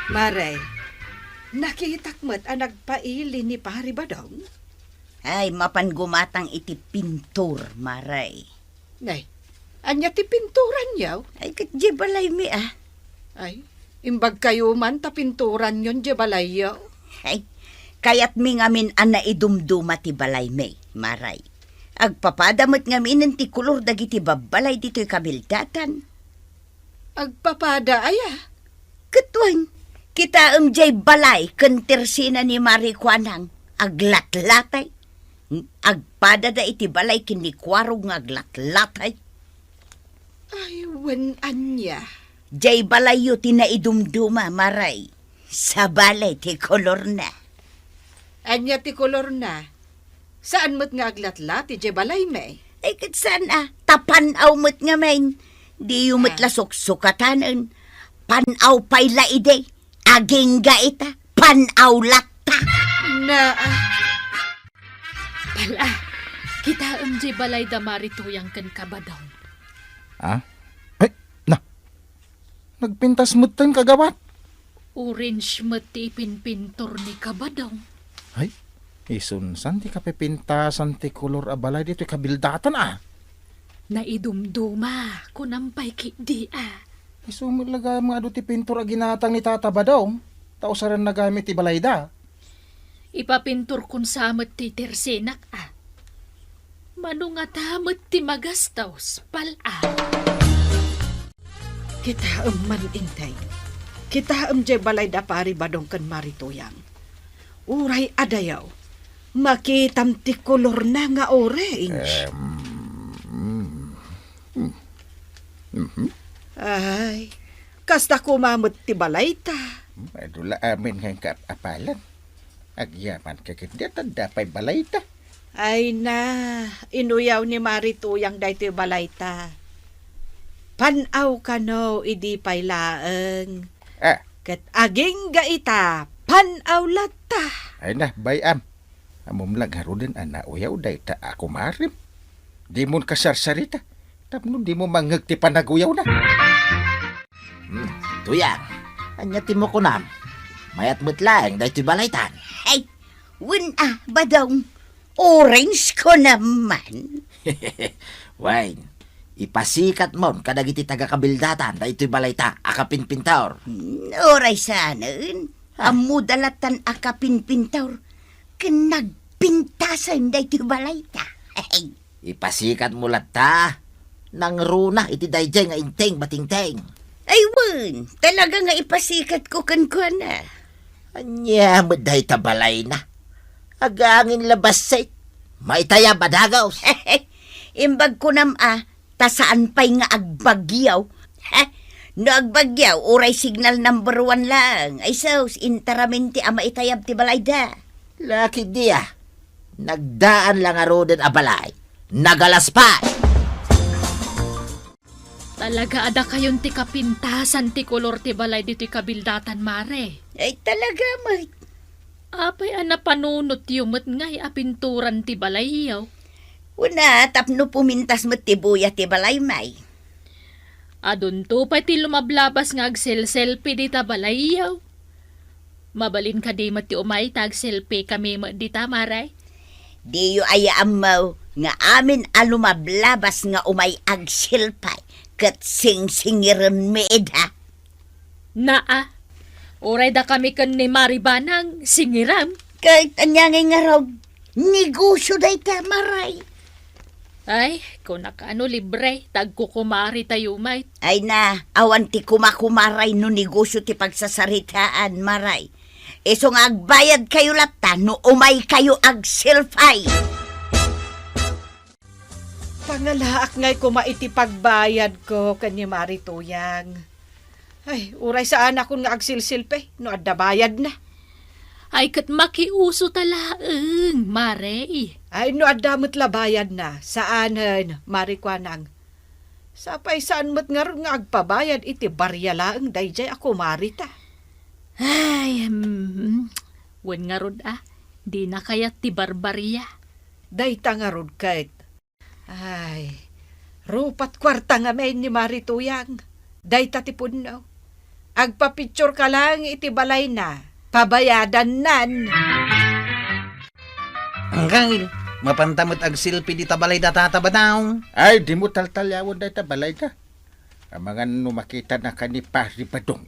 Maray, nakitak mo't ang nagpaili ni Pari Badong? Ay, mapan gumatang iti pintur, Maray. Nay, anya ti pinturan yaw? Ay, katje balay mi Ay, imbag kayo man ta pinturan yon di balay yaw. Ay, kayat mi ngamin ana idumduma ti balay mi, Maray. Agpapadamot ngamin ti kulor dagiti babalay dito'y kabildatan. Agpapada aya. Katwang, kita jay balay kentersina ni Marikwanang aglatlatay. Agpada da iti balay kinikwarong aglatlatay. Ay, wen anya. Jay balay yu tinaidumduma, Maray. Sa balay ti kolor na. Anya ti kolor na. Saan mo't nga aglatlat ti balay may? Ay, katsan tapanaw mo't nga main. Di yu mo't lasok-sukatanan. Panaw pay laide. Aging gaita. Panaw lata. Na, Pala, kita jay balay da marituyang ken kabadaw. Ay, nagpintas mo tan kagawat. Orange mati pinpintor ni kabadaw. Ay, isunsan ti kapipintasan ti kolor abalay dito kabildatan Naidumduma, kunampay di Isumulaga mga ado ti pintura ginatang ni Tata Badong. Tausaran nagamit ti balay da. Ipapintor kun samet ti tersenak Manungat hamet ti magastaws pala. kita man intay. Kita jay balay da Pari Badong kan marituyang. Uray adayaw. Makitam ti kolor na nga orange. Ay, kasta kumamot ti balay ta. Madula amin ng kapalan. Agyaman kakit tanda pa'y balay ta. Ay na, inuyaw ni marituyang daytoy balay ta. Panaw ka no, idi pay laeng. Ket aging gaita, panaw lata. Ay na, bayam. Amumlag harudin uyaw day ta ako marim. Di mo kasarsarita. Tapno di mo mangag ti panaguyaw na. Tuyang, anya ti mo kunam. Mayat mutlang day ti balaytan. Ay, win Badong. Orange ko naman. Wine, ipasikat mon kadagiti taga-kabildatan day ti balayta akapinpintaor. Oray saanen. Amudalatan akapinpintaor. Kinagpintasan day ti balay ta. Ay, Ipasikat mo latta. Nang runa iti dayjay nga inteng batingteng. ay win. Talaga nga ipasikat ko kan na. Anya maday ta balay na. Agangin labas say. Maitaya badagaw. Imbag ko tasaan pa'y nga agbagyaw. No agbagyaw, oray signal number 1 lang. Ay sos, interamenti maitayab ti balay da. Laki dia. Nagdaan lang aroden a balay. Nagalaspa. Talaga ada kayon ti kapintasan ti kolor ti balay dito'y kabildatan mare. Ay talaga, may. Apay panunot yumot ngay apinturan ti balay yaw. Una, tapno pumintas mo ti buya ti balay may. Adun to pa ti lumablabas nga agsel-selfie di ta balay yaw. Mabalin ka di mati umay tag selfie kami di ta maray. Di yu ayaam mo nga amin alumablabas nga umay agsilpay kat sing-singiran meeda. Oray da kami kan ni Maribanang singiram. Kahit anyangay nga raw, negosyo day ta maray. Ay, kung libre, tagkukumari tayo may. Ay na, awan ti kumakumaray no negosyo ti pagsasaritaan maray. Iso nga agbayad kayo lata no umay kayo agsilpay. Pangalaak ngay kumaiti pagbayad ko kanya marituyang. Ay, uray saan ako nga agsilsilpe, no adda bayad na. Ay, kat makiuso talaang, mare. Ay, no adamot labayad na, saanan, marikwanang. Sapay saan mo't nga ron nga agpabayad, iti barya laang, dayjay ako marita. Ay, wen nga rod di na kaya ti barbarya. Dayta nga ron kahit. Ay, rupat kwarta nga may ni marituyang. Dayta ti punnaw. Agpa-picture ka lang iti balay na. Pabayadan nan. Uncle, mapantamot ag silpi di tabalay da tatabadaw. Ay, di mo taltalyawon day ta balay da. Ang mga numakita na ka ni Pari Badong.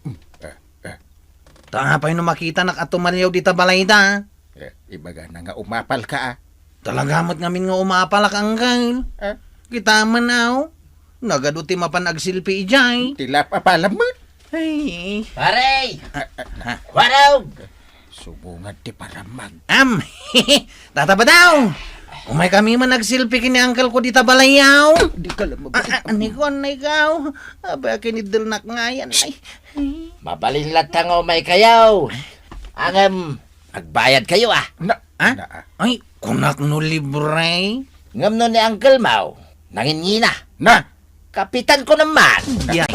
Tanga pa yung makita nakatumalyaw di tabalay da. Ibaga na nga umapal ka Talagamot ngamin nga umapalak, Uncle. ah. Kita man aw. Nagaduti mapan ag silpi ijay. Tila papalam mo. Ay. Pare! Waraw! Subungan ti paramag. Tatabadaw. Umay kami man nagsilpi kini Uncle ko di tabalayaw. Di ka lang Ani ko na ikaw. Aba kinidilnak nga yan. Ay. Mabalin latang o may kayaw. Angam, magbayad kayo ah. Na, Ha? na, Ay, kunak no libre. Ngam no ni Uncle Mau, nangingina. na, Kapitan ko naman. Yeah.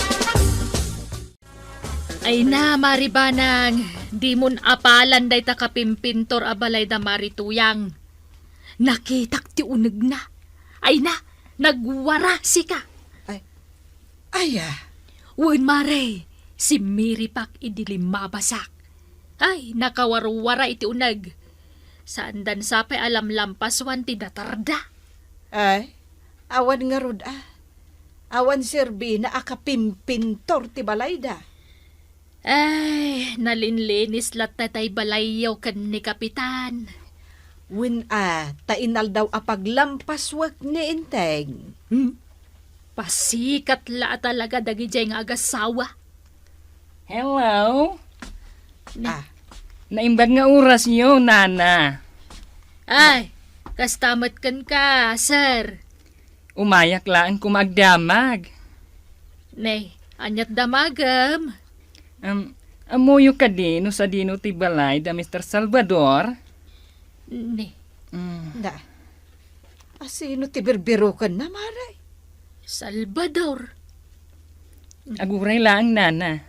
Ay na, Maribanang, di mon apalan day ta kapimpintor abalay da marituyang. Nakitak ti uneg na. Ay na, nagwara si ka. Aya, Wen mare, si Miripak idilim mabasak. Ay, nakawarwara iti uneg. Saan dan sapay alam lampaswan ti datarda. ay, awan nga rod Awan sirbi na akapimpintor ti balay da. Ay, nalinlinis lat tatay balayaw kan ni Kapitan. Win tainal daw apaglampaswak ni Inteng. Pasikat la talaga dagi jay nga agasawa. Hello? Ah, Naimbag nga oras niyo, Nana. Ay, kastamat kan ka, sir. Umayak lang kumagdamag. Nay, anyat damagam. Amuyo ka din sa dino ti balay da Mr. Salvador. Nay, na. Sino ti birbiro ka na, maray? Salvador. Aguray lang, Nana.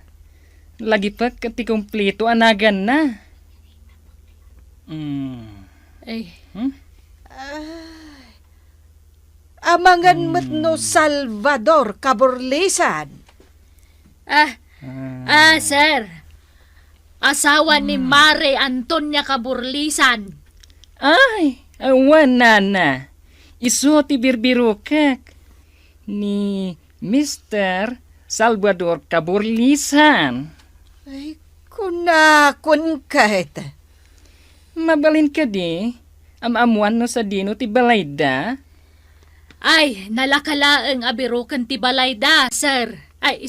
Lagi pa kati kompleto anagan na. Ay, Amangan mo't no Salvador Caborlisan. sir. Asawa ni Mare Antonia Caburlisan. Ay, awan, Nana. Iso ti birbiro kak. Ni Mr. Salvador Caburlisan. Ay, kun kahit. Mabalin ka di. Amamuan no sa dino ti balayda. Ay, nalakalaang abirukan ti balayda, sir. Ay,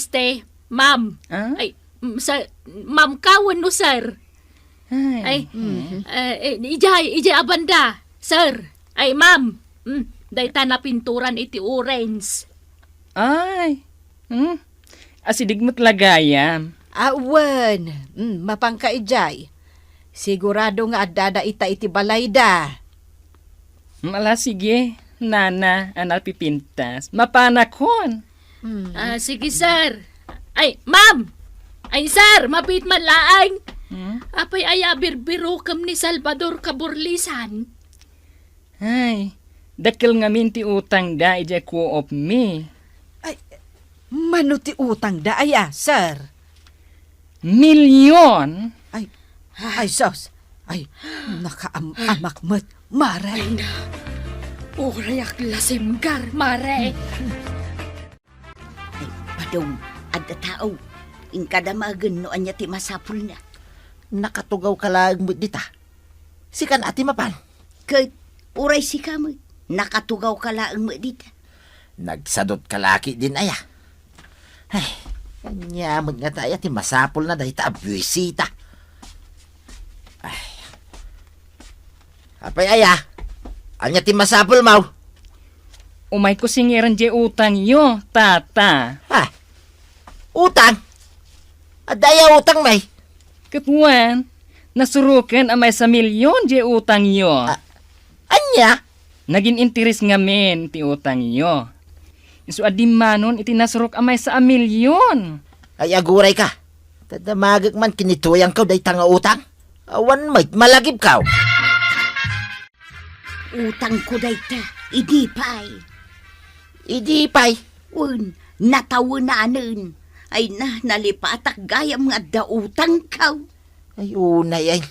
ma'am. Ah? Ay, ma'am kawan no, sir. Ay. Ijay abanda, sir. Ay, ma'am. Day na pinturan iti orange. Ay. Asidig mo't lagayam. Awan, mapangkaijay. Sigurado nga adada iti balay da. Mala sige, Nana, anal pipintas. Mapanakon. Sige, sir. Ay, ma'am! Ay, sir! Mapit man laang! Apay ay birbiro kam ni Salvador Caburlisan. Ay, dakil nga min ti utang da ija co-op me. Mano ti utang da aya, sir? Milyon? Ay, sos. Ay, nakaamak mo't, maray. Urayak lasimgar, mare! Ay, padong, adda tao. Inkadamagan no anya ti masapul na. Nakatugaw ka lang mo dita. Sikan ati mapan. Kay, uray si kamoy. Nakatugaw ka lang mo dita. Nagsadot kalaki din aya. Ay, kanyaman nga tayo ti masapul na dahil ta abwisita. Ay. Apay aya. Anya ti masapul mau. Umay ko singiran je utang yo, tata. Ha? Utang? Adaya utang may. Katuan, nasurukan amay sa milyon je utang yo. Anya? Naging interes nga men ti utang yo. Isu adimanon iti nasurok amay sa milyon. Ay aguray ka. Tadamagag man kinituyang ka day tanga utang. Awan may malagib ka. Utang ko dayta. Idi pay. Idi pay. Un, natawa na anun. Ay na, nalipatak gayam nga dautang kaw. Ay, unay ay.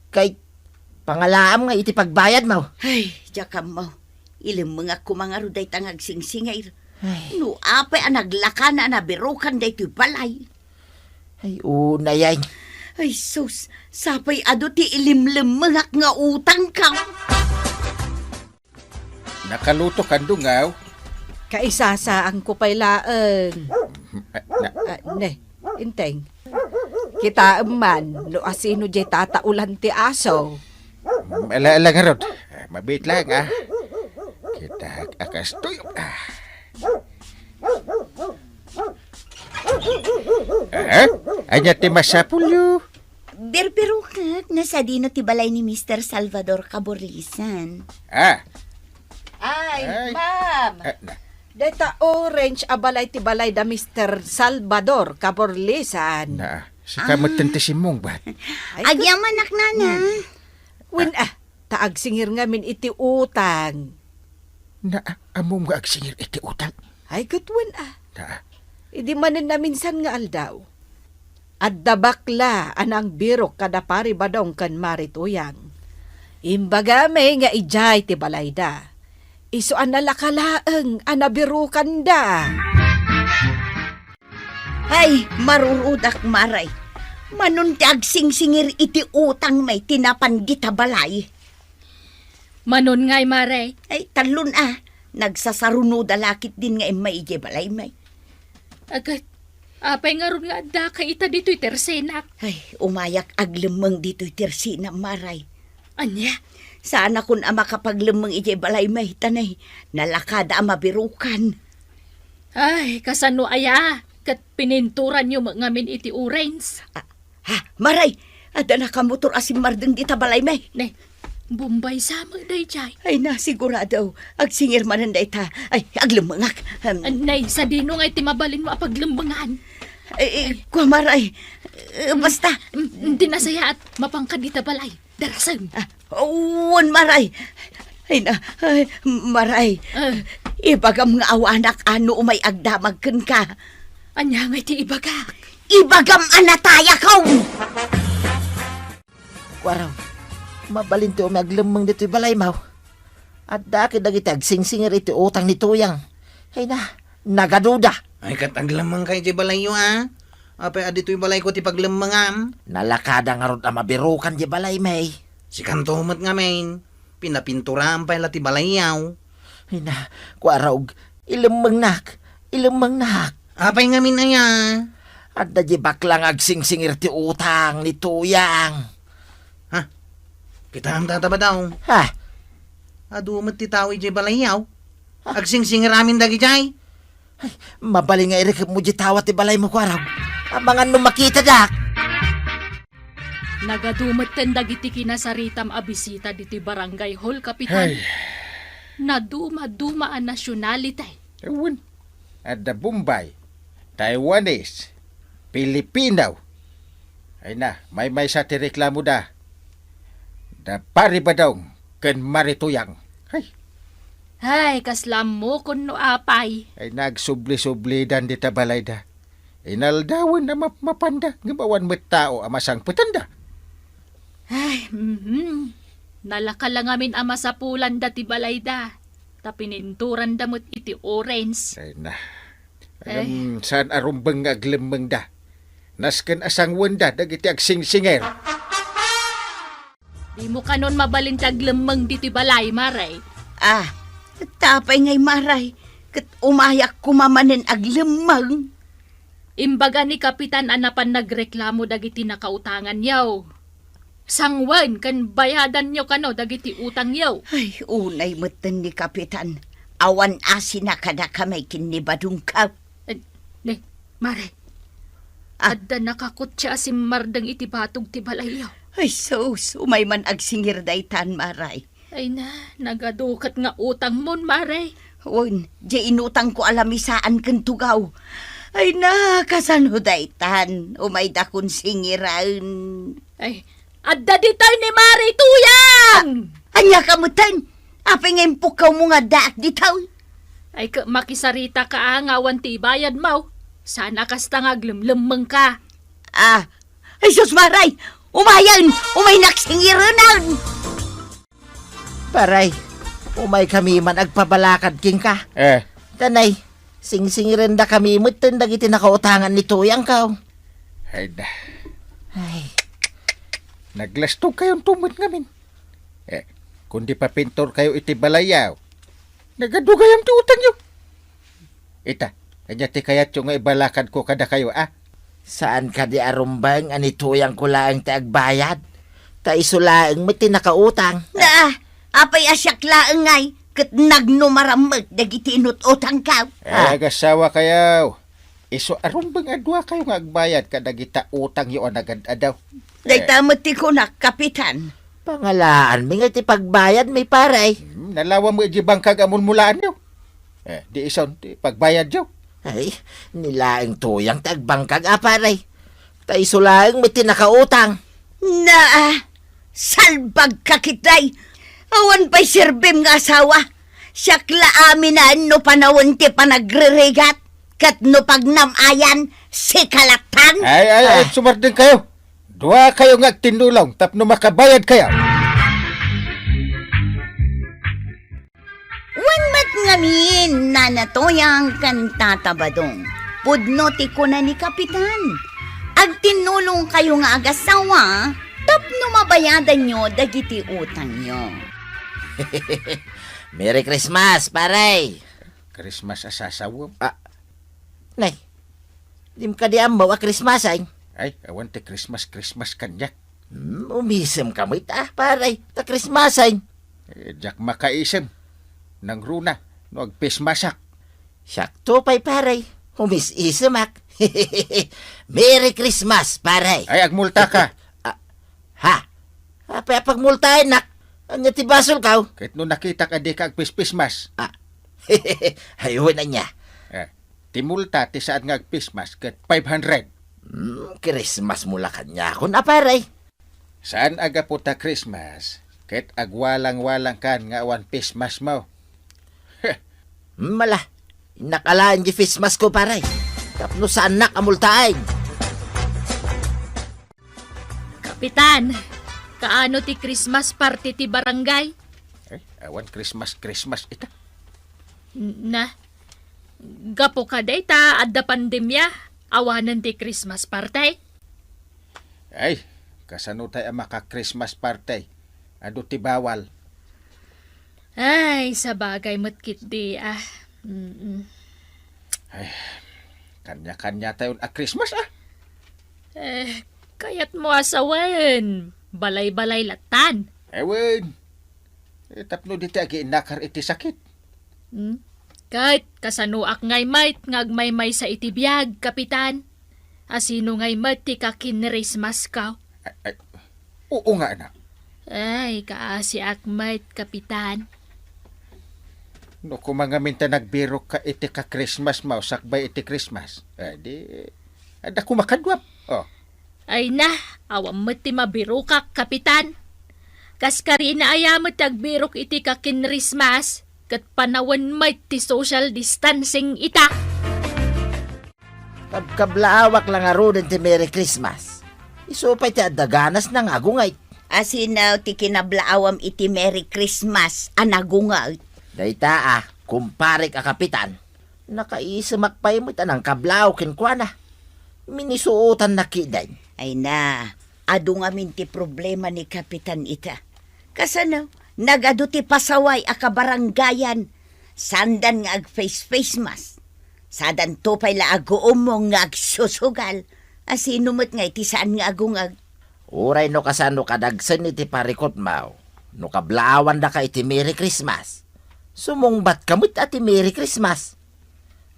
Kay, pangalaam nga iti pagbayad mo. Ay, jakam mo. Ilim mga kumanga ruday tangag singsingay. Ay, No, apay ang naglaka na nabirukan day to'y balay. ay, unay ay. Ay, sus, sapay ado ti ilimlim mga nga utang kaw. Nakaluto kan dungaw. Kaisasaan ko pa'y laeng. Ne, inteng. Kita man, no asino jay tataulan ti aso. Ala nga rod. Mabit lang Kita akas tuyo. Anya ti masapulyo. Berbero kak, nasa dino ti balay ni Mr. Salvador Caborlisan. Ay, Ay. ma'am. Na. Deta orange abalay ti balay da Mr. Salvador Caborlisan. Si kamutan ti simong ba? Agyaman nak nana. Win taag singir ngamin iti utang. Na, among nga agsingir iti utang. Ay, gutwin Na, Idi manin na minsan nga aldaw. At dabakla anang birok kada pari badong kan marituyang. Imbaga may nga ijay ti balayda. Iso an nalakalaeng anabirukan da. Ay, marurudak maray. Manun ti agsingsingir iti utang may tinapan gita balay. Manon nga'y Mare. Ay, talon Nagsasaruno dalakit din nga may ije balay may. Agad, apay nga ron nga da kay ita dito'y tersenak. Ay, umayak aglemeng dito'y tirsina maray. Anya? Sana kun ama kapaglemeng ije balay may tanay. Nalakada ama birukan. Ay, kasano aya. Kat pininturan nyo ngamin iti orange. Maray, ada na kamotor asim mardeng dita balay may. Ne, Bombay sama day jay. Ay, nasigurado. Agsingir manan day ta. Ay, aglemengak. Nay, sa dino nga'y timabalin mo apaglambangan. Kwa maray. Basta. Hindi nasaya at mapangkadita balay. Darasan. Uwan maray. Ay, maray. Ibagam nga awanak ano umay agdamag ken ka. Anya nga'y ti ibaga. Ibagam anataya kaw. Kwaraw, mabalin ti umaglamang dito balay mo. At daki dagiti agsingsingir iti utang ni Tuyang. Ay na, nagaduda. Ay kataglamang kay ti balay yo Apay adito'y balay ko ti paglamangam. Nalakada nga ron mabirukan di balay may. Si kantumat nga main. Pinapinturahan pa ila ti balay yaw. Ay na, kwaraw, ilamang nak. Apay nga min aya. At da di baklang agsingsingir ti utang ni Tuyang. Kita ang tataba daw. Ha? Adumat ti tawi di balay yaw. Agsingsingir amin dagi jay. Mabali nga irik mo di tawat ti balay mo kwaraw. Abangan nung makita dak. Nagadumat ten dagiti kinasaritam abisita diti barangay hall, kapitan. Ay, Naduma-duma ang nasyonalite. ewan. At da Bombay, Taiwanese, Pilipino. Ay na, may sa tireklamo da. Da pari badong, ken marituyang. Ay, Ay, kaslam mo kun no apay. ay nagsubli-subli dan di tabalay da. Inaldawan na mapanda, ngabawan mo tao amasang putanda. Ay, Nalaka lang amin ama sa pulan dati balayda. Tapininturan damot iti orange. Ay na, saan arumbang aglemeng da. Nasken asang wanda, dagiti agsingsingir. Di mo kanon mabalintag lemeng diti balay, Maray. Tapay ngay maray. Kat umayak kumamanin aglemang. Imbaga ni Kapitan anapan nagreklamo dagiti nakautangan yaw. Sangwan kan bayadan nyo kano dagiti utang yaw. Ay, unay matan ni Kapitan. Awan asina kada kamay kinibadong ka. Ne, Maray. Adda nakakutsa si mardang iti batog ti balay yaw. Ay, sus, umay man agsingir daytan maray. Ay na, nagadukat nga utang mon, Maray. Wan, di inutang ko alamisaan kan tugaw. Ay na, kasano daytan. Umay dakon singiran. Ay, adda ditay ni Maray tuyang! Anya kamutan, apay ngayon pukaw mo nga daak ditaw. Ay, makisarita ka ngawan ti bayad mo. Sana kasta nga aglimlimang ka. Ay sus maray! Umayan! Umay naksingiranan! Paray, umay kami man agpabalakad king ka. Tanay, singsingirin da kami mo dagiti nakautangan ni Tuyang kaw. Ay da, Ay, naglastog kayong tumot ngamin. Kundi pa pintor kayo iti balayaw, nagadugayam ti utang nyo. Ita, kanya ti kayat yung nga ibalakad ko kada kayo, saan ka di arumbang ani Tuyang ko laang ti agbayad? Ta isulaang mo ti nakautang. Apay asyak laang ngay, kat nagnumaramag dagiti inututang ka. Agasawa kayaw. Iso arumbang adwa kayo nga agbayad kada gita utang yung anagad-adaw. Daytamot ti ko na, Kapitan. Pangalaan, may nga ti pagbayad may paray. Nalawa mo iji bangkag amon mulaan nyo. Di ison, ti pagbayad nyo. Ay, nilaang Tuyang ti agbangkag paray. Ta isulaang may ti nakautang. Salbag ka kitay. Awan pa'y sirbim nga asawa. Siyakla aminan no panawon ti panagreregat. Kat no pagnamayan, si kalatan. Ay, sumardin kayo. Dua kayo nga tinulong, tapno makabayad kayo. Wan mat ngamin na natoyang kantatabadong. Pudno ti ko na ni Kapitan. Ag tinulong kayo nga agasawa, tapno mabayadan nyo dagiti utang nyo. Merry Christmas, paray. Christmas asasawam. Nay, dim ka di amaw Christmas ay. Ay, awan ti Christmas kanya. Umisem ka mo ita, paray. Ta Christmas ay. Jack makaisim. Nang runa, no agpismasak. Sakto pa'y paray. Umis-isamak. Merry Christmas, paray. Ay, agmulta ka. Ha? Apay pagmultahin nak. Anya ti basol kaw? Kahit no nakita ka di ka agpispismas. Ayun na niya. Timulta ti saan nga agpismas kat 500. Christmas mula kanya kun aparay. Saan aga po ta Christmas? Kahit agwalang-walang kan nga awan pismas mo. Mala, nakalaan di Christmas ko paray. Tapno saan nak amultahin. Kapitan, kaano ti Christmas party ti barangay? Awan Christmas ita. Gapo ka day ta adda pandemya, awanan ti Christmas party. Ay, kasano tayo maka-Christmas party? Ado ti bawal. Ay, sa bagay matkit di Ay, kanya-kanya tayo Christmas Kayat mo asawan, balay-balay latan. Ewan. Tapno di agi inakar iti sakit. Kahit kasanuak ngay might ngagmay-may sa itibiyag, Kapitan. Asino ngay mat ti kakinrismas ka. Ay, oo nga anak. Ay, kaasi akmait, Kapitan. No kumangaminta nagbiro ka iti ka Christmas mo, sakbay iti Christmas. Ada kumakadwap. Ay na, awam mo ti mabiro ka, Kapitan. Kaskari na ayamot tagbirok iti kakinrismas, kat panawan may ti social distancing ita. Kablaawak lang aro din ti Merry Christmas. Isupay ti adaganas ng agungay. Asinaw ti kinablaawam iti Merry Christmas anagunga. Dayta kumpare ka Kapitan. Nakaisamak pa'y mo tanang kablaw kinkwana. Minisuutan na kiday. Ay na, adu nga min ti problema ni Kapitan ita. Kasano, nagadu ti pasaway akabaranggayan. Sandan nga ag-face mask. Sadan to pa'y laagoom mo nga agsusugal. Asinumot nga iti saan nga agungag. Uray no kasano kadagsan iti parikot mau. No kablaawan da ka iti Merry Christmas. Sumungbat kamut ati Merry Christmas.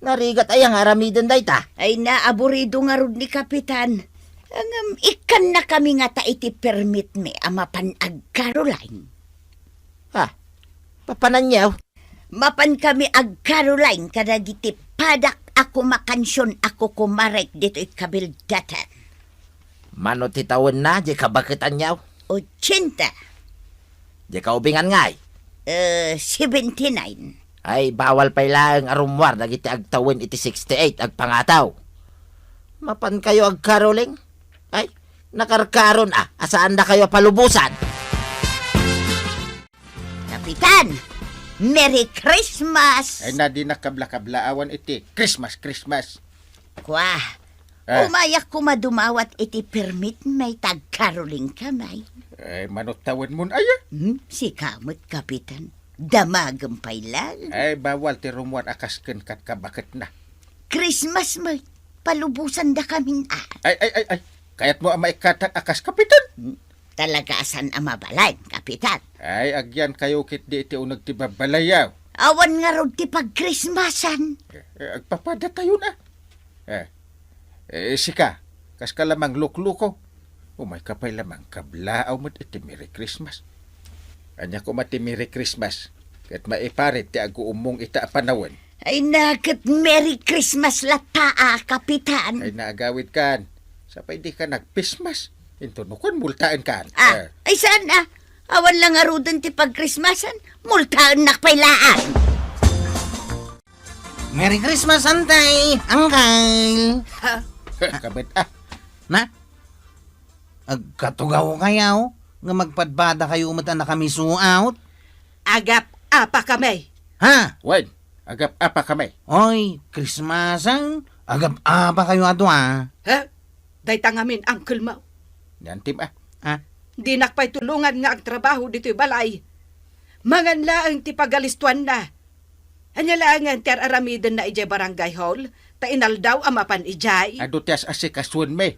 Narigat ayang aramiden dayta. Ay na, aburido nga rod ni Kapitan. Ikan na kami nga ta iti permit me amapanag Caroline. Papananyaw. Mapan kami ag Caroline kadagiti padak ako makansyon ako kumarek dito ikabildatan. Mano titawon na, di ka bakitan yaw? 80. Di ka ubingan ngay. 79. Ay, bawal pa ilang arumwar, dagiti agtawin iti 68, agpangataw. Mapan kayo ag karoling? Ay, nakarkaron asaan na kayo palubusan? Kapitan, Merry Christmas! Ay na di nakabla-kablaawan iti. Christmas, Christmas. Kwa, Ah. umayak ko madumawat iti permit may tagkaroling kamay. Ay manutawan mo ay. Si kamot, Kapitan. Damagampay lang. Ay bawal ti rumuan akasken kat kabakit na. Christmas mo, palubusan da kamin Ay. Kayat mo ang maikatak akas kapitan. Talaga asan ang mabalay, Kapitan. Ay agyan kayo kit di iti unag ti babalayaw. Awan nga rod ti pag-Christmasan. Agpapada tayo na. Sika, kas ka lamang lukluko. Umay kapay lamang kablaaw mo iti Merry Christmas. Anya ko mati Merry Christmas. Kat maiparit ti agu umong ita panawan. Ay nakat Merry Christmas lataa, Kapitan. Ay naagawid kan. Sapay di ka nagpismas. Intunukon multaan kan. Ay saan awan lang nga rodon ti pag-Christmasan. Multaan nakpailaan. Merry Christmas, Antay! Uncle! Kabit Na? Agkatugaw kayaw? Nga magpadbada kayo umatan na kami suaut? Agap apa kami. Ha? Wen, agap apa kami. Oy, Christmasan? Agap apa kayo ato Ha? Dayta ngamin, Uncle Mau. Nantim Ha? Di nakpay tulungan nga ang trabaho dito'y balay. Mangan laang ti pagalistuan na. Anya laangan ti aramidan na ijay barangay hall, ta inaldaw amapan ijay. Ado tiyas asikasuan me.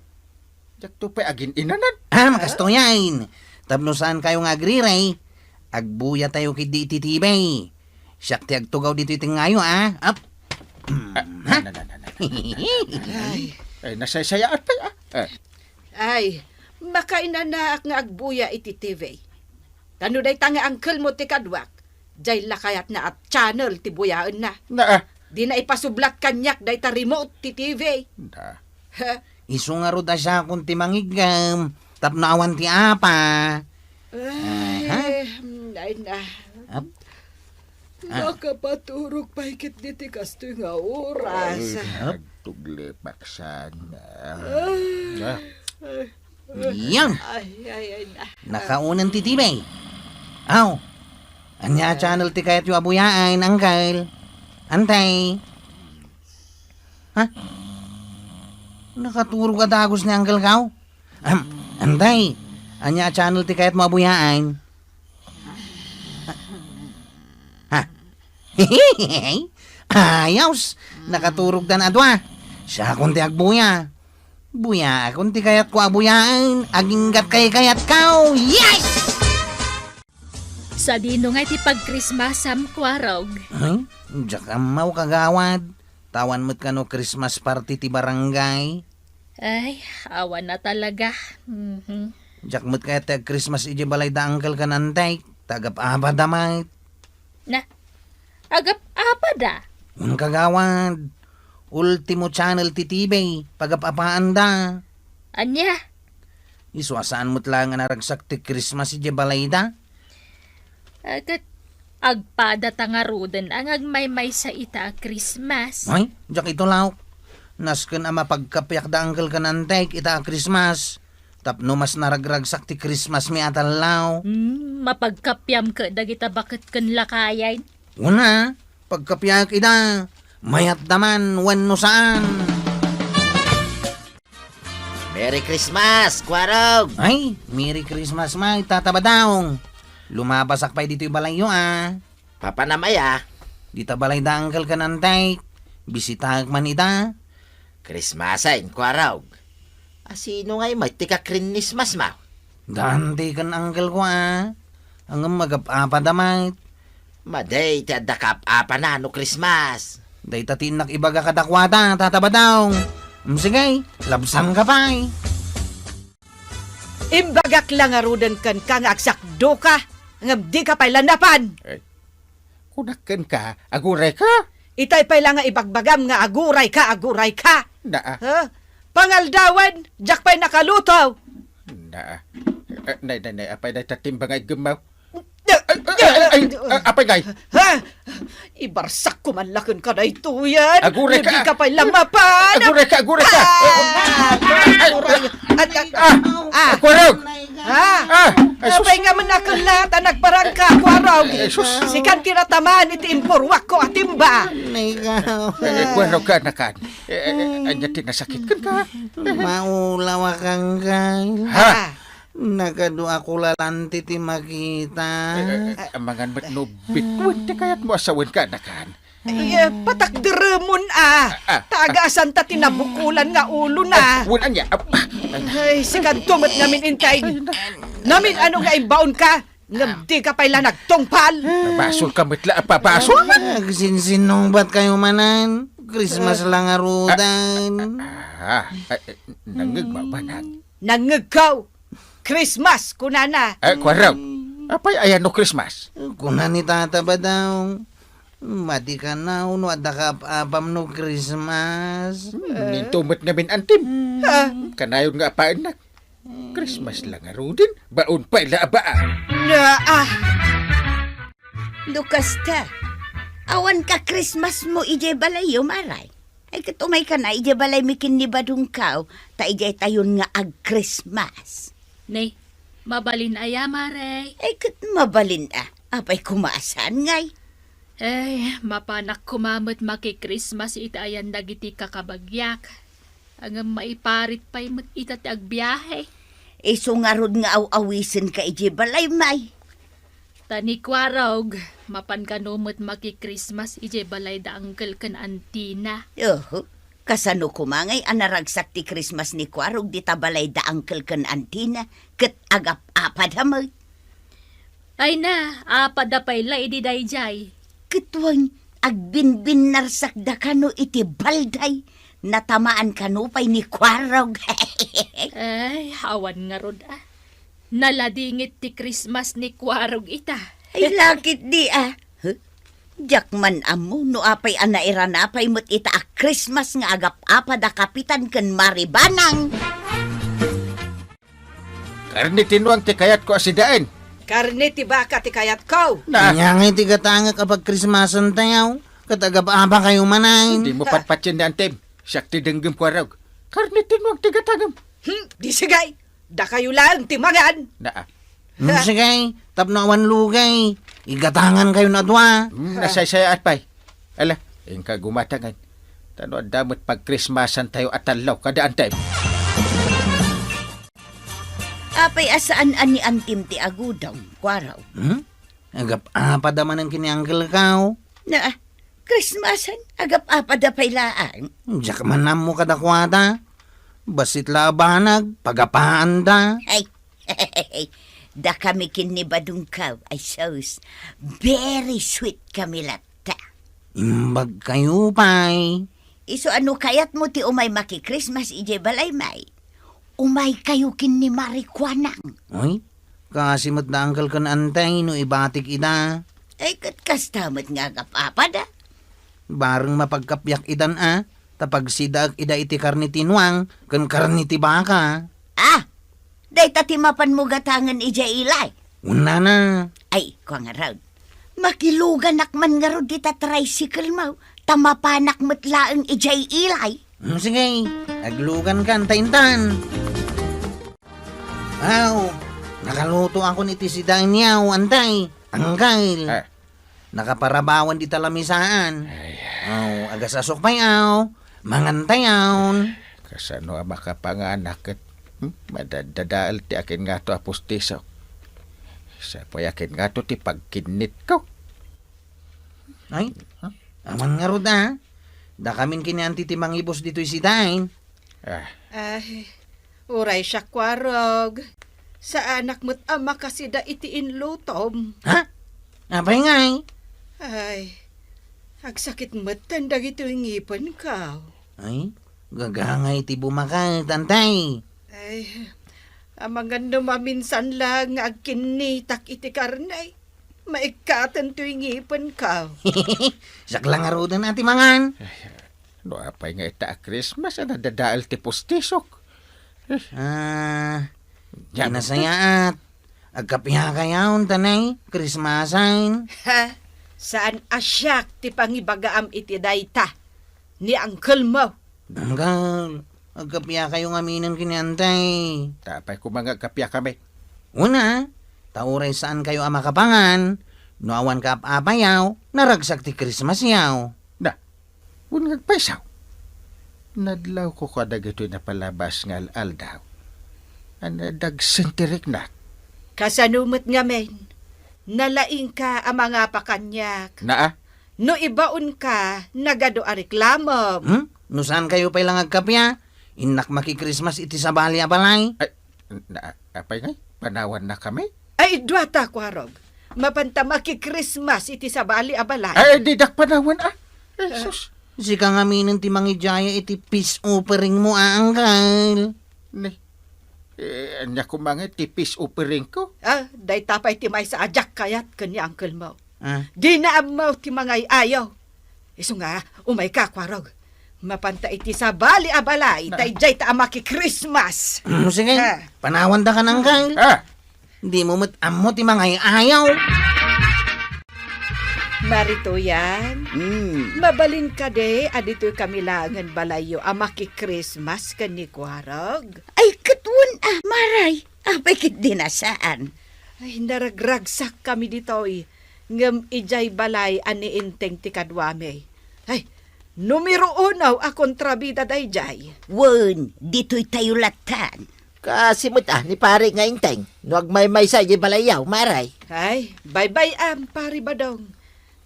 Jak to pa agin inanan. Makasto yan. Tapno saan kayo nga agriray? Agbuya tayo kit di ititibay. Siyak ti agtugaw dito iti ngayo, Up. Ay, nasaysayaan pa Ay, makainanaak nga agbuya iti TV. Tano day tanga Uncle mo ti kadwak. Jay lakayat na at channel ti buyaan na. Di na ipasublat kanyak day ta remote ti TV. Na. Ha? Isu nga ro da siya kung ti mangigam. Tapno awan ti apa. Ay na. Up. Nakapaturok pa hikit diti kasto nga oras. Tugli paksan. Yan. Ay na. Nakaunan ti tibay. Aw. Anya channel ti kayat yung abuyaan, Uncle. Antay. Ha? Nakaturo ka dagos ni Uncle Kaw? Antay. Anya channel ti kayat mo abuyaan. Ha? Ayos. Nakaturog dan adwa. Siya kunti agbuya. Buya, kunti kayat ko abuyaan. Aginggat kayat kaw. Yes! Sa dino nga ti pag-Christmasam kwarog. Ay, diyak amaw kagawad. Tawan mo't kano Christmas party ti barangay. Ay, awan na talaga. Diyak mo't kaya tag Christmas iji balay da Uncle kanantay. Tagap aba damay. Na, agap apa da? Ang kagawad. Ultimo channel ti tibay. Pagapapaan da. Anya? Iswasaan mo't lang nga naragsak ti Christmas iji balay da. Agad agpada tangarudan ang agmaymay sa ita Christmas. Ay, diyak ito lauk. Nasken ama pagkapiak da Uncle kanantay ita Christmas. Tapno mas naragragsak ti Christmas mi atalaw. Mapagkapyam ka dagita bakit kan lakayan. Una, pagkapiak ida, mayat daman wano saan. Merry Christmas, Kwarog! Ay, Merry Christmas may tatabadaong. Lumabasak pa dito yung balay nyo Papanamaya, Dita balay da Uncle kanantay. Bisitahag man ida. Christmasain, Kwarog. Asino ngay may tika Christmas ma? Dante kan Uncle ko Ang magapapa damay. Maday, ti adakap apa na no Christmas. Day tatinak ibaga kadakwata, tatabadaong. Sige, labsang ka pa Imbagak lang arudan kan kang agsakdo ka. Ngam di ka pa'y lanapan. Kunakan ka, aguray ka. Itay pa'y lang nga ibagbagam nga aguray ka. Na. Ha? Pangaldawan, jak pa'y nakalutaw. Na. Nay, apay na tatimbang ay gumaw. Apay kay? Ha? Ibarsak ko man lakon ka na ito yan. Agure ka. Hindi ka pa lang mapan. Agure ka! Kwarog! Ha? Sabay nga man akong lahat ang nagparang ka, kwarog. sus. Sikan tinatamaan iti impurwak ko at imba. Ikaw. Kwarog ka nakan. Anya tinasakit ka. Maulawa kang kay. Ha? Nagado ako lalanti ti makita. Amangan mat no bitwin ti kayat mo asawan ka nakan. Ay, patak deremon Tagasan ta tinabukulan nga ulo na. Wala niya. Ay, sikan tumat namin intay. Namin ano nga imbaon ka? Ngabdi ka pa'y lang nagtungpal. Basol ka mitla. Basol? Nagsinsinong ba't kayo manan? Christmas lang arudan. Nangagmabanag. Nangagaw. Christmas, kunana. Kwarog. Apay ayan no Christmas. Kunan ni tata ba daw? Mati ka na, no, at apam no Christmas. Nintumot namin antim. Kanayon nga pa anak. Christmas lang arudin. Baon pa ila abaan. Lukas ta. Awan ka Christmas mo ije balay maray. Ay katumay ka na ije balay mikin ni badung kaw. Ta ije tayon nga ag Christmas. Nay, mabalin aya, Maray. Ay kat mabalin Apay kumaasan ngay. Ay, mapanak kumamot maki-Christmas itayan dagiti kakabagyak. Ang maiparit pa'y itat agbiyahe. Iso nga rod nga aw-awisin ka ije balay may. Tani kwarog, mapan kanumot maki-Christmas ije balay da angkel kan antina. Kasano kumangay anaragsak ti Christmas ni Kwarog di tabalay da angkel kan antina ket agap-apad hamay. Ay na, apada pa'y la idi dayjay. Ketwang agbinbin narsak da kano iti balday. Natamaan kano pa'y ni Kwarog. Ay, awan nga rod Naladingit ti Christmas ni Kwarog ita. Ay lakit di Jakman amo no apay anairan apay mo't ita a Christmas nga agap-apa da kapitan ken maribanang. Karni tinuang ti kayat ko asidaan. Karne ti baka ti kayat ko. Nyangay ti katanga kapag Christmasan tayo. Katagap-apa kayo manay. Di mo patpatyan ni antim. Siyak ti denggem kwarog. Karni tinuang ti gatagam. Di sigay. Da kayo lang timangan. Sige, tapno awan lugay. Igatangan kayo na dwa. Nasaysaya at pay. Ala, ingka gumatangan. Tano ang damot pag Christmasan tayo at talaw kada antay. Apay asaan ani antim ti agudong, Kwaraw. Agap-apa daman ang kiniangkel kao. Na, Christmasan, agap-apa da pailaan. Diyak man mo kadakwata. Basit labanag, pagapaan da. Ay, da kami kinibadong kaw, ay sos. Very sweet kami lata. Imbag kayo pay. Iso ano kayat mo ti umay maki-Christmas ije balay may. Umay kayo kin ni Marikwanang. Ay, kasimot na angkal kan antay no ibatik ida. Ay katkastamat nga agap-apa da. Bareng mapagkapyak idan tapag sidag ida iti karnitinwang kan karniti baka. Day tatimapan mo gatangan ija ilay. Una na. Ay, kwa nga raw. Makiluganak man nga raw dita tricycle mo. Tamapanak matlaang ija ilay. Sige, aglugan ka taintan. Nakaluto ako ni tisidain niyaw, antay. Angkail. Nakaparabawan di talamisaan. Agasasok payaw. Mangantayaw. Kasano ang makapanganak at madadadaal ti akin nga to apostisok. Sa po akin nga to ti pagkinit ko. Ay, aman nga rod Da kamin kinianti ti mangibos dito'y sidain. Ay, uray siya Kwarog. Sa anak mo't ama kasi da iti inlutom. Apay ngay? Ay, agsakit mo't tandag ito ingipon ka. Ay, gagangay ti bumakal, tantay. Ay, amangan maminsan lang agkinitak iti karnay. Maikatan to ingipon ka. Saklang arudan ati mangan. No, apay nga ita Christmas, nadadaal ti postisok. Nasayaat. Agkapiha kayaw, tanay, Christmasan. Ha? Saan asyak ti pangibagaam iti dayta ni Uncle mo? Danggal, agkapiha kayo ngaminan kiniantay. Tapay ko mga kapya kami. Una, tauray saan kayo amakapangan, no awan ka apayaw, naragsak ti Christmas yaw. Na, unang paisaw. Nadlaw ko kadag ito na palabas ng aldaw. Anadagsintirik na. Kasanumot nga men, nalaing ka ang mga pakanyak. Na No ibaon ka, nagado a reklamo. No saan kayo pa ilang agkapya? Inak maki-Christmas iti sa bali abalay. Ay, apay ngay, panawan na kami. Ay, dwata kwarog. Mapanta maki-Christmas iti sa bali abalay. Ay, didak panawan Jesus. Si kang aminin ti mangijaya iti peace offering mo aanggal. Ni, anya ko mga tipis upering ko. Day tapay ti may sa ajak kayat kanya Uncle mo. Ah, Di na amaw ti mga ayaw. Iso nga, umay ka kwarog. Mapanta iti sa bali abalay, tayjay ta maki-Christmas. sige, Ah. panawan da ka nanggal. Di mo amo ti mga ayaw. Marito yan. Mabalin ka de, adito'y kamilangan balayo maki-Christmas kani kwarog. Ay, katun maray. Abay kit dinasaan. Ay, naragragsak kami dito'y. Ngam ijay balay ani inteng ti kadwame. Ay, numero unaw a kontrabida dayjay. Wen, dito'y tayo latan. Kasimot ni pare nga inteng. Nuag may sa balayaw, maray. Ay, bye-bye pari badong.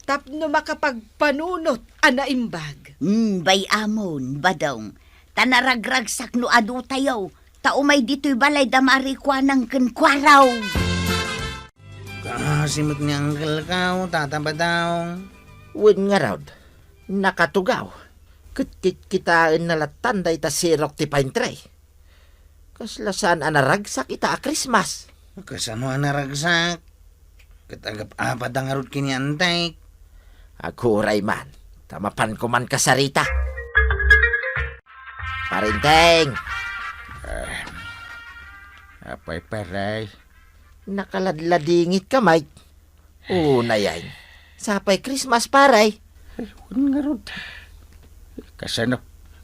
Tapno makapagpanunot ana imbag. Bay amon, badong. Tanaragragsak no adu tayo. Taumay dito'y balay damarikwa ng kenkwaraw. Kasimot ni Uncle Kaw, tataba daw. Wen nga raw, nakatugaw. Kitaan nalatan day ta sirok ti pine tree. Kaslasan anaragsak ita a Christmas. Kasano naragsak? Katagap apat ang arot kiniantay. Aguray man, tamapan ko man kasarita. Parinteng, Apay paray. nakaladladingit ka, Mike. Una yan. Sapay Christmas, paray. Kun nga rod. Kasano,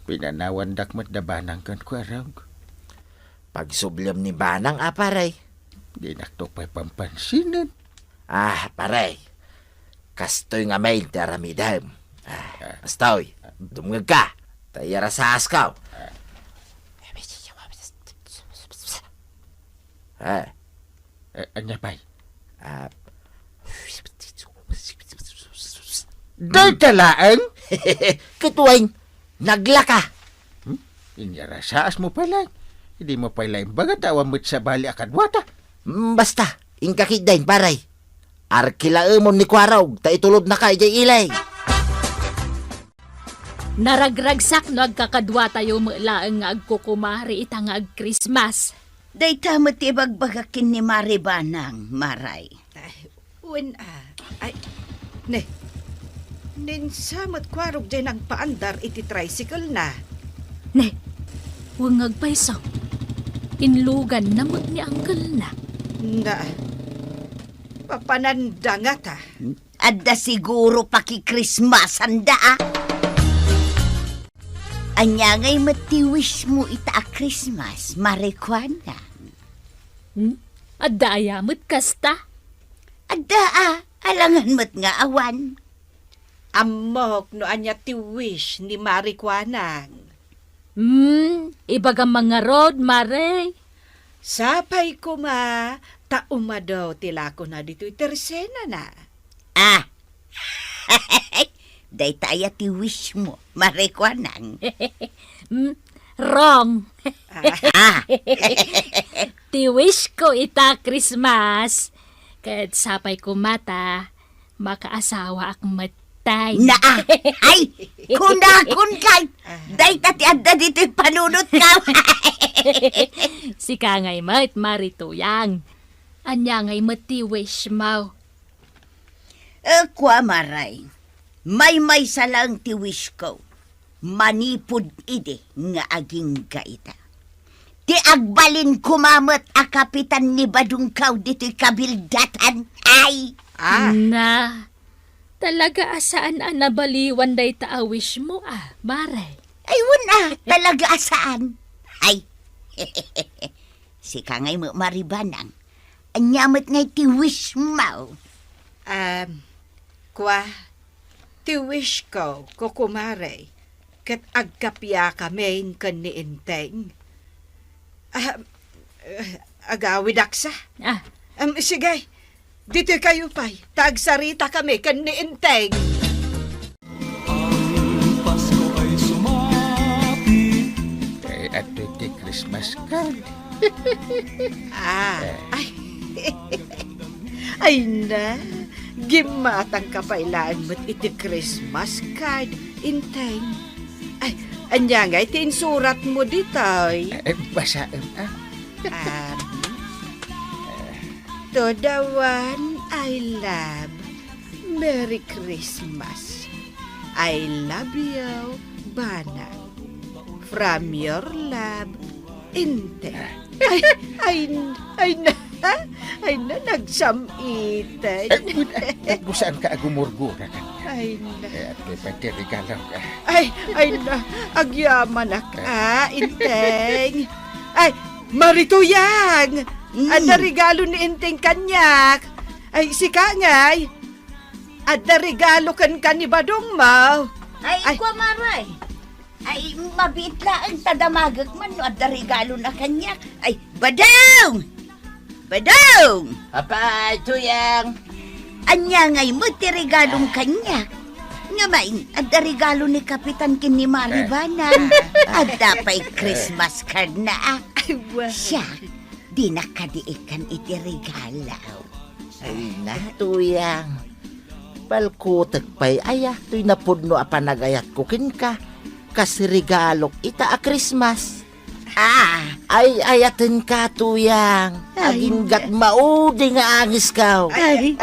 pinanawan dakmat na banang kan kwarog. Pagsublom ni Banang, paray. Di naktopay pampansinan. Paray. Kastoy nga mail ti aramidam. Astoy, dumngag ka. Tayara sa askaw. Anya pay. Day talaan? Kituwing, naglaka. Inyara saas mo pala. Hindi mo pala imbaga tawa mo't sa bali akadwata. Basta, ingkakit paray. Arkilaemon ni Kwaraw, ta itulod na kay jay ilay. Naragragsak no agkakadwa tayo laeng nga agkukumari ita nga ag Christmas. Day tamot ibagbagakin ni Maribanang, maray. Ay, ay, ne. Ninsamot kwarog dyan ang paandar iti tricycle na. Ne, wangag paisaw. Inlugan namot ni Uncle na. Na, papananda ta. Adda siguro paki-Christmas anda Anya ngay matiwish mo ita a Christmas, Marikwana. Adda ayamot kasta. Adda alangan mo't nga awan. Amok no anya ti wish ni Marikwanang. Ibagang mga road, mare. Sapay ko ma, taumadaw tila ko na dito tersena na. Day taya ti wish mo, Marikwanang. Wrong. Ti wish ko ita Christmas. Kahit sapay ko mata, makaasawa ak matay. Ay, kun kay. Day tati adda dito'y panunot ka. Si kangay mat marituyang. Anya ngay mati wish mo. Kwa maray, may salang ti wish ko. Manipod ide nga aging gaita. Ti agbalin kumamot a kapitan ni Badungkaw dito'y kabildatan. Ay! Na, talaga asaan nabaliwan day taawish mo Maray? Ay, wala. Talaga asaan? Ay, si kangay mo maribanang. Anyamot ngay ti wish mo. Kwa, ti wish ko, kukumare, kat agkapya kami kan ni Inteng. Agawid aksa. Sige, dito kayo pa'y, tagsarita kami kan ni Inteng. At iti Christmas card. Ay, ay na, gimatang kapailaan mo't iti Christmas card, Inteng. Ay, anya nga, iti insurat mo ditoy. Basaan To the one I love, Merry Christmas. I love you, Banang. From your love, Inteng. Ay na, nagsamitan. Saan ka agumurgura ka? Ay na. At may patirigalaw ka. Ay na, agyaman Inteng. Ay, Marituyang! Ada regalo ni Inteng kanyak. Ay, si Kangay. Ada regalo kan ni Badong mo. Ay, kwa maray. Ay, mabit lang tadamagak man no, at regalo na kanya. Ay, Badong! Badong! Apay, Tuyang. Anya ngay mo ti regalong kanya. Nga main, at regalo ni Kapitan kini Maribanang. At dapay Christmas card na Ay, wow. Siya, di nakadiikan iti regalaw. Ay na, Tuyang. Palkutag pa'y ayah, tuy napudno panagayat kukin ka. Kasi regalok ita Christmas. Ay ayatin ka, Tuyang. Aginggat maudi nga angis ka. Ay,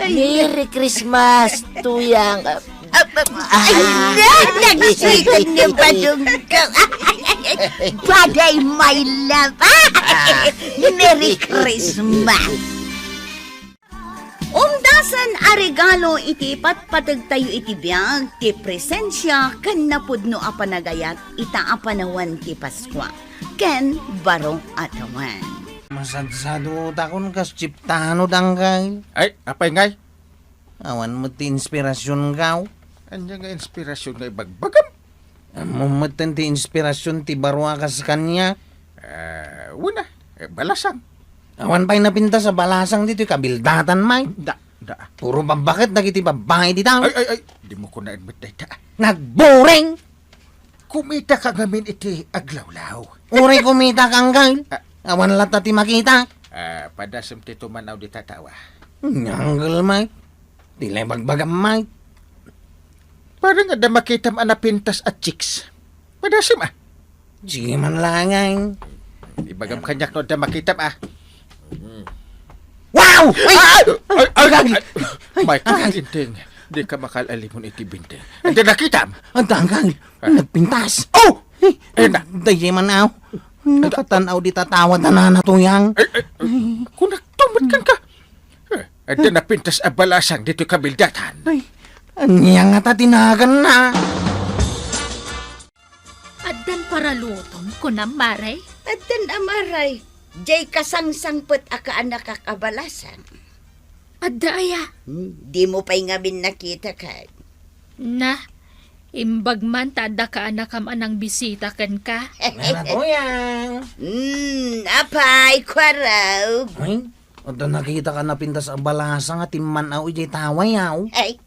Merry Christmas, Tuyang. Ay, nagsikan ni Badong ka. Baday, my love. Merry Christmas. Umdasan a regalo iti patpatag tayo iti biyag, ti presensya, kan napudno a panagayat, ita a panawan ti Paskwa. Ken barong atawan. Masadsado takon kas chiptano dangkay. Ay, apay ngay. Awan mo ti inspirasyon gaw. Anya nga inspirasyon nga ibagbagam. Mamatan ti inspirasyon ti barwa kas kanya. Una, balasang. Awan pa'y napinta sa balasang dito kabildatan may. Da. Puro babakit nagiti babae di tao. Ay, di mo ko na-admit na ita. Nagboring! Kumita ka ngamin iti aglawlaw. Uri kumita kang gail. Awan lata ti makita. Padasam ti tumanaw di tatawa. Nyanggal may. Dilay bagbagam may. Parang ada makitam anapintas at chicks. Padasam Sige man langay. Ibagam kanyak no ada makitam Wow! May kakinting. Di ka makalalimon iti binteng. Hindi nakitam. Ang tanggal. Nagpintas. Oh! Na. Dayi man aw. Nakatanaw di tatawa na Tuyang. Kung nagtumot ka. Ada napintas abalasang dito kabildatan. Anya nga ta tinagan na. Addan para lutom ko na Maray? Addan amaray. Jay kasangsangpet aka anak kakabalasan. Adda aya. Di mo pa'y ngamin nakita ka. Na, imbag man tada ka anakam anang bisita kan ka. Nana Tuyang. Apay, kwaraw. Ay, oda nakita ka na pintas ang balasa nga timman aw ijay taway aw. Ay,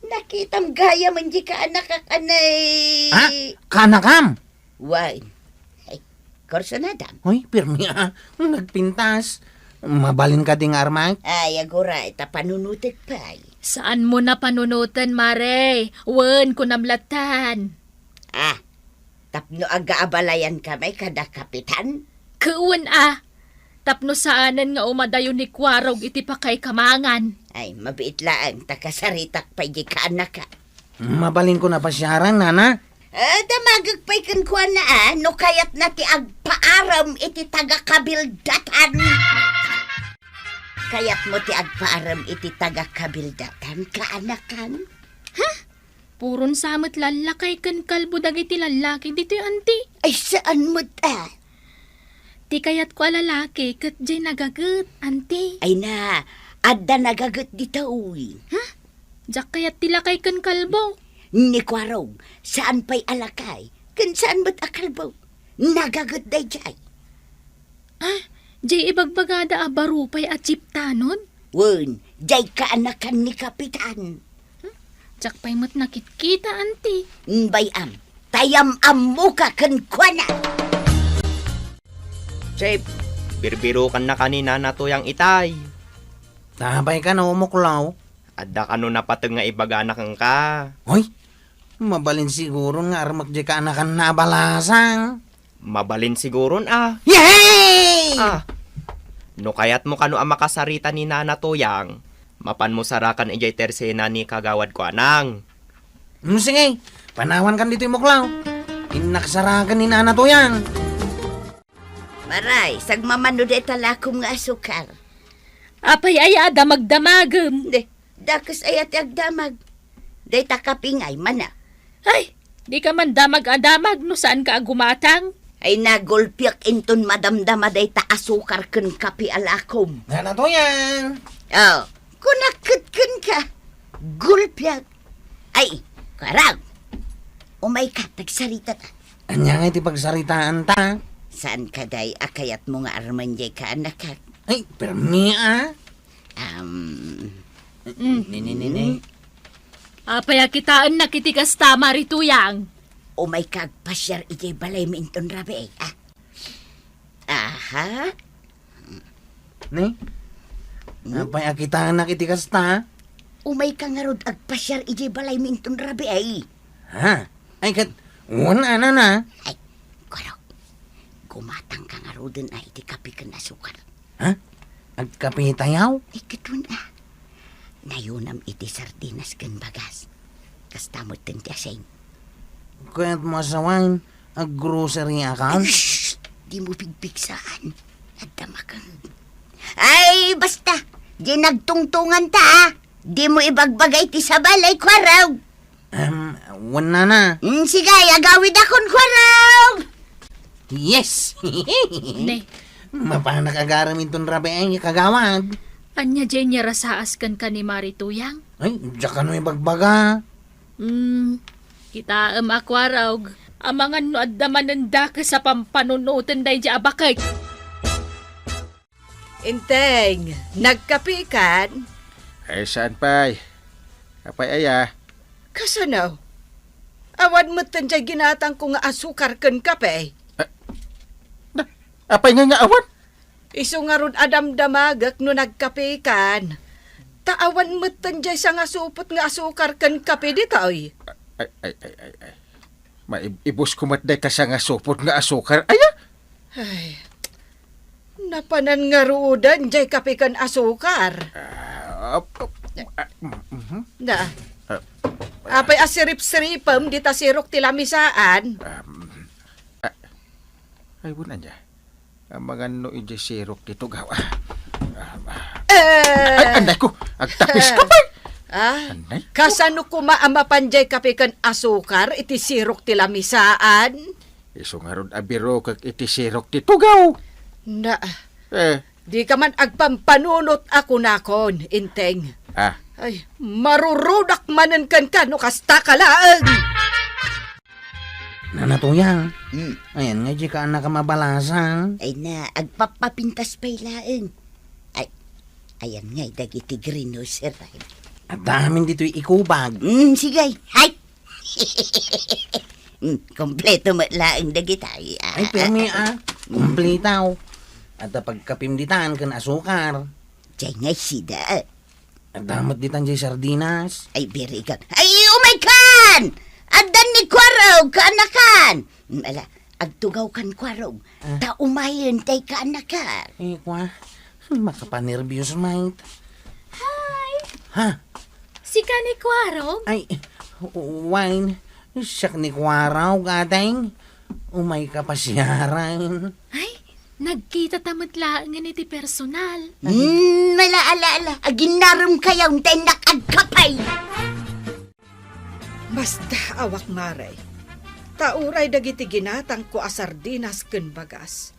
nakitam gaya man di ka anak kakanay. Ha? Kanakam? Why? Ay, korso na dam. Ay, pirmi nagpintas. Mabalin ka ding armay. Ay, agura, ita panunutik pa'y. Saan mo na panunutan, Maray? Wen ko namlatan. Tapno aga-abalayan kamay kada kapitan. Kuwan tapno saanan nga umadayon ni Kwarog iti pa kay kamangan. Ay, mabiit laang takasaritak pa'y di ka anak ka. Mabalin ko na pasyaran, nana. Damagagpay kan kuha na no kayat na ti agpaaram iti taga-kabildatan. Kayat mo ti agpaaram iti taga-kabildatan, kaanakan? Puron samot lalakay kan kalbo dagiti lalaki dito auntie. Ay, saan mo ta? Ti kayat ko lalaki kat jay nagagut auntie. Ay na, adda nagagat dito, uy. Jak kayat tilakay kan kalbo. Ni Kwarog, saan pa'y alakay? Kan saan ba't akalbo? Nagagat day jay. Jay ibagbagada a barupay at chiptanon. Wun, jay kaanakan ni Kapitan. Jak pa'y mo't nakitkita auntie. Bayam, tayam mo ka kan kuana. Chef, birbirukan na kanina na to yang itay. Tabay ka na umuklaw. Adda kano na pateng nga ibaganak ang ka. Hoy, mabalin siguro nga armak di ka anakan na balasang. Mabalin siguron Yay! No kayat mo kano ang makasarita ni Nana Toyang, mapan mo sarakan ijay tersena ni kagawad ko anang. Sige, panawan kan dito yung muklaw. Inaksarakan ni Nana Toyang. Maray, sagmamano de talakom nga asukar. Apay ay ada magdamagem. De, dakas ayat agdamag. Day takapingay mana. Ay, di ka man damag-adamag no saan ka agumatang. Ay nagulpiak inton madamdama day ta asukar ken kapi alakom. Nana Toyang. Oh, kunakit ken ka. Gulpiak. Ay, karag. Umay ka, tagsarita ta. Anya nga iti pagsaritaan ta. Saan ka day akayat mo nga armanjay ka anak? Ay, permi Ni. Apay akitaan na kitikas tama rituyang. Umay kag pasyar ijay balay minton rabe. Aha. Ni? Apay akitaan na kitikas ta. Umay ka nga rod agpasyar ijay balay minton rabe ay. Ha? Ay kat, wala na. Ay, korok. Gumatang ka nga rodin ay iti kapi ka na sukar. Ha? Agkapitayaw? Ay, katun Nayunam iti sardinas ken bagas. Kastamot ten tiaseng. Kaya't masawain, ag-grocery account? Shhh! Di mo pigpigsaan. Nagdamakang. Ay, basta. Di nagtungtungan ta, Di mo ibagbagay ti sa balay, Kwaraw. Wala na. Sige, agawid akon, Kwaraw. Yes! Ne, Mapanak agaramin ton rabe ay kagawad. anya dyan niya rasaas kan ka ni Marituyang? Ay, diyak ka no ibagbaga. Kita akwarawg. Amangan no addaman ng daka sa pampanunutan day di abakay. Inteng, nagkapi kan? Ay, saan pa'y? Apay aya. Kasano? Awan mo tanjay ginatang ko nga asukar ken kape. Apay nga awan? Isu nga ron adam damagak no nagkape kan. Taawan mo tanjay sa nga supot nga asukar ken kape dito ay. Ay. Maibus kumatday ka sa nga supot nga asukar. Aya? Ay, napanan nga ruudan jay kape kan asukar. Na, apay asirip-siripam di tasirok tilamisaan. Ay, wala niya. Ang mga no ije sirok dito gawa. Ay, anday ko. Agtapis ka pa. Anday? Kasano kumaama panjay kape kan asukar iti sirok tilamisaan? Iso nga ron abiro kag iti sirok dito gaw. Na, Eh, di ka man agpampanunot ako nakon, Inteng. Ay, marurudak manan kan no kasta kalaang. Nanatuyang. Ayan nga di ka anak mabalasan. Ay na, agpapapintas pa'y laeng. Ay, ayan nga, dagiti greenhouse rin. At damin dito'y ikubag. Sige, hay! Kompleto matlaeng dagitay. Ay, permi kumplitaw. At pagkapimditan kan asukar. Diyan nga sida. At damat ditan di sardinas. Ay, birigan. Ay, umaikan! Adan ni Kwaraw, kaanakan! Ala, agtugaw kan Kwaraw. Taumayan tay kaanakan. Eh, kwa. Makapanervyos, mate. Hi! Ha? Si ka ni Kwarog? Ay, wine. Siyak ni Kwaraw, gateng. Umay ka pa siyaran. Ay, nagkita tamat lang nga iti personal. Malaala, aginaram kayaw tenak agkapay. Basta awak maray. Tauray dagiti ginatang ko asardinas ken bagas.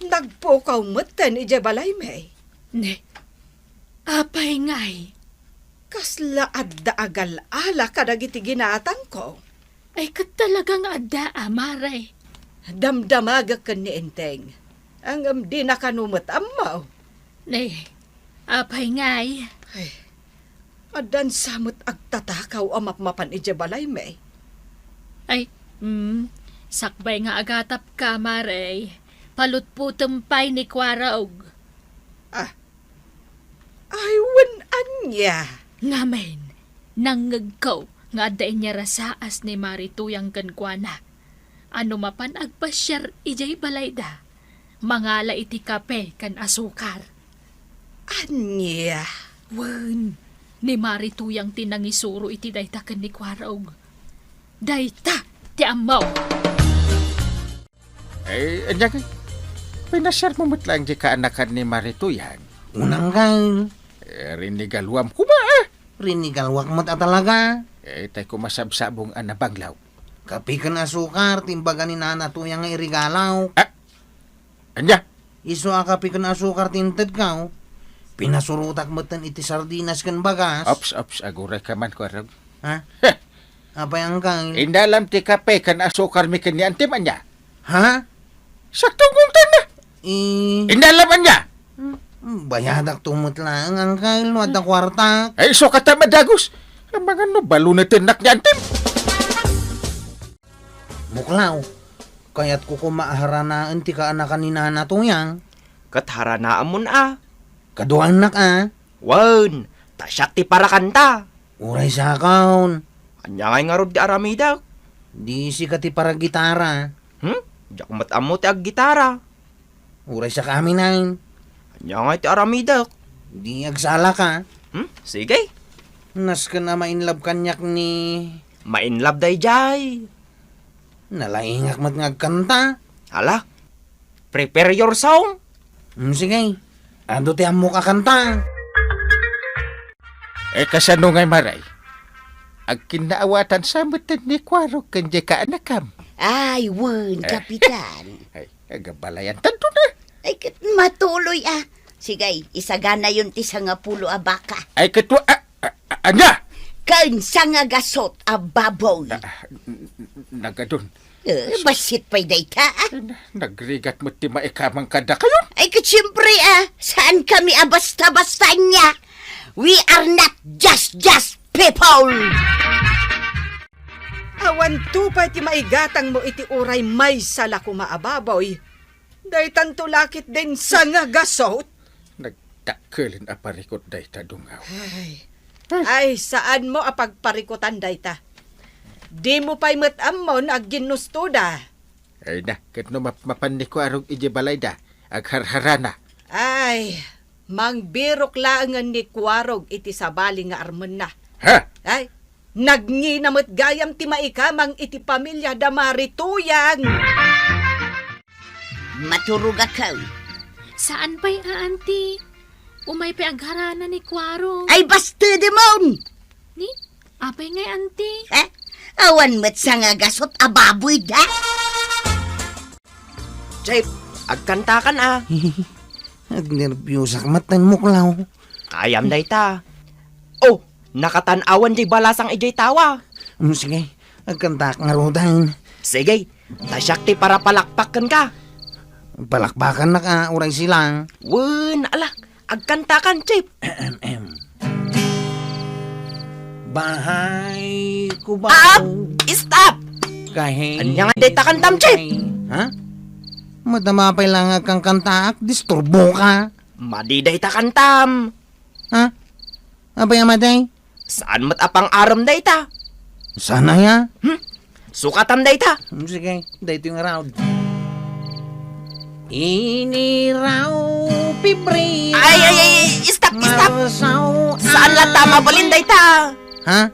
Nagpukaw meten ije balay may. Ne, apay ngay. Kasla adda agal ala kadagiti ginatang ko. Ay katalagang adda amaray. Damdamaga ken ni Enteng. Ang di nakanumot amaw. Ne, apay ngay. Ay, adan samot agtatakaw amapmapan ije balay may. Ay, sakbay nga agatap ka, maray. Palutputempay ni Kwaraog. Ay, wanan niya. Ngamen, nangagkaw nga dain niya rasaas ni Marituyang kankwana. Ano mapan agpasyar ijay balayda. Mangala iti kape kan asukar. Anya. Wen, ni Marituyang tinangisuro iti dayta kan ni Kwaraog. Dayta, ti amaw. Ay, anya kay. Pinasyar mo matlang di kaanakan ni Marituyan. Unang kay. Rinigaluam ko ba Rinigalwak mo talaga. tay ko masabsabong anabanglaw. Kapi ka na asukar, timbaga ni Nana Tuyang nga irigalaw. Anya? Iso kapi ka na asukar tinted ka. Pinasurutak mo tan iti sardinas kan bagas. Ops, aguray ka man ko. Ha? Apa yang kang? Indalam ti kape kan asukar mi kanyan tim anya. Ha? Saktong kung na. Indalam anya. Bayadak tumot lang ang kail, wad na kwarta. Ay, so kata madagos. Ang mga no, balo na tinak niyan tim. Muklaw, kaya't ko kumaaharanaan ti kaanakan ni Nana Tuyang. Katharanaan mo na. Kaduanak Wan, tasyak ti para kanta. Uray sa akaon. Anya ngay nga rod di aramida. Di si ka ti para gitara. Diyak matamo ti ag gitara. Uray sa kami nain. Anya ngay ti aramida. Di agsala ka. Sige. Nas ka na mainlove kanyak ni... Mainlove day jay. Nalaingak mat ngagkanta. Hala, prepare your song. Sige, ando ti amo kakanta. Kasano ngay maray? Ag kinaawatan sa mutan ni Kwaro kanya kaanakam. Ay, wen, kapitan. Ay, agabalayan tanto na. Ay, matuloy Sige, isagana yun ti sangapulo a baka. Ay, katwa, anya? Kan sangagasot a baboy. Nagadun. Basit pa'y dayta Nagrigat mo ti maikamang kada kayo. Ay, katsiyempre saan kami basta-basta niya? We are not just people. Awan tupay ti maigatang mo iti uray may sala kumaababoy. Day tanto lakit din sa nga gasot. Nagtakelin aparikot day ta dungaw. Ay, saan mo apagparikutan dayta? Di mo pa'y matamon ag ginustuda. Ay na, kat no mapan ni Kwarog ije balayda, ag harharana. Ay, mangbirok laangan ni Kwarog iti sabali nga armon na. Ha? Ay, nagnginamot gayam ti maikamang iti pamilya da Marituyang. Maturug akaw. Saan pa'y aanti? Umay pa agharana ni Kwaro. Ay, basta demon. Ni, apay ngay anti. Awan mo't sangagasot a baboy da. Jay, agkanta ka na. Nagnervyusak matan muklaw. Kayam day ta. Oh, nakatanawan jay balasang ijay tawa. Sige, agkanta nga rodan. Sige, tasyak ti para palakpakan ka. Palakbakan na ka, uray silang. Wen, ala, agkanta kan, Chip. Bahay ko ba? Stop! Kahit... Anya nga day takantam, Chip. Ha? Madamapay lang kang kantaak, disturbo ka. Madiday takantam. Ha? Abay amaday? Saan mat apang aram day ta? Sana ya? Sukatam day ta. Sige, dahito yung round. Iniraw pibri. Ay, stop! Saan lang tama balin day ta? Ha?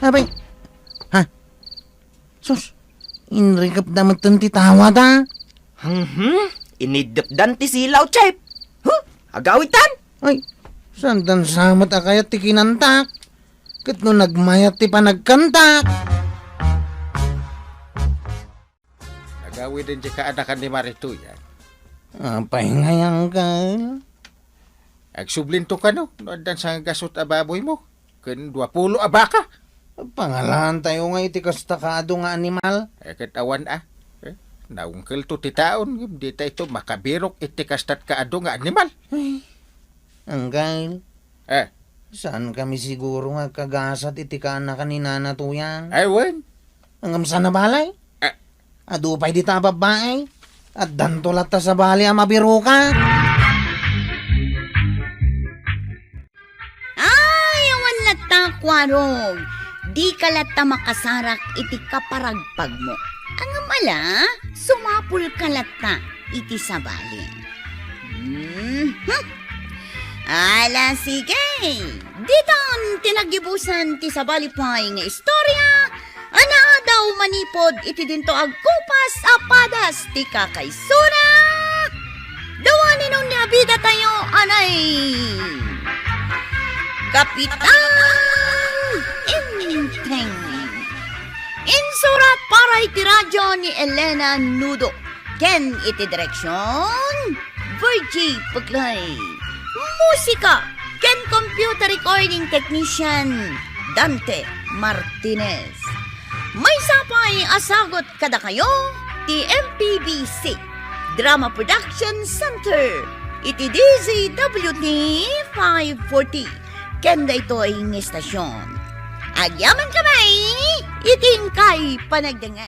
Abay, ha? Sus, inrikap damat ti tawad ha. Inidapdan ti silaw, Chep. Huh? Agawitan? Ay, sandan samat akayat ti kinantak. Kat no nagmayat ti panagkantak. Nagawi din di kaanakan ni Marituyan. Apay ngayang ka. Agsublinto ka no, noadan sa gasot ababoy mo. Kun 20 abaka. Pangalahan tayo nga iti kastakado nga animal. Katawan naungkel to ti taon, di tayo ito makabirok iti kastat kaado nga animal. Anggal, Eh, saan kami siguro nga kagasat iti kaanakan ni Nana Tuyang? aywan. Hanggang saan na balay? Adupay di ta babae. At dantolat ta sa bali ang mabiro ka. Ay, awan lata, kwarog. Di ka lata makasarak iti kaparagpag mo. Ang mala, sumapul ka lata iti sabali. Ala, sige. Diton tinagibusan ti sabali pay nga istorya. Ana daw manipod iti dinto agkupas apadas ti kakaysura. Dawani nung nabida tayo, anay. Kapitan Inteng. Insurat para iti radyo ni Elena Nudo. Ken iti direksyon Virgie Puglay. Musika ken computer recording technician Dante Martinez. May sapay asagot kada kayo ti MPBC Drama Production Center iti DZWT 540 kenda ito ay istasyon. Agyaman kamay iting kay panagdangan.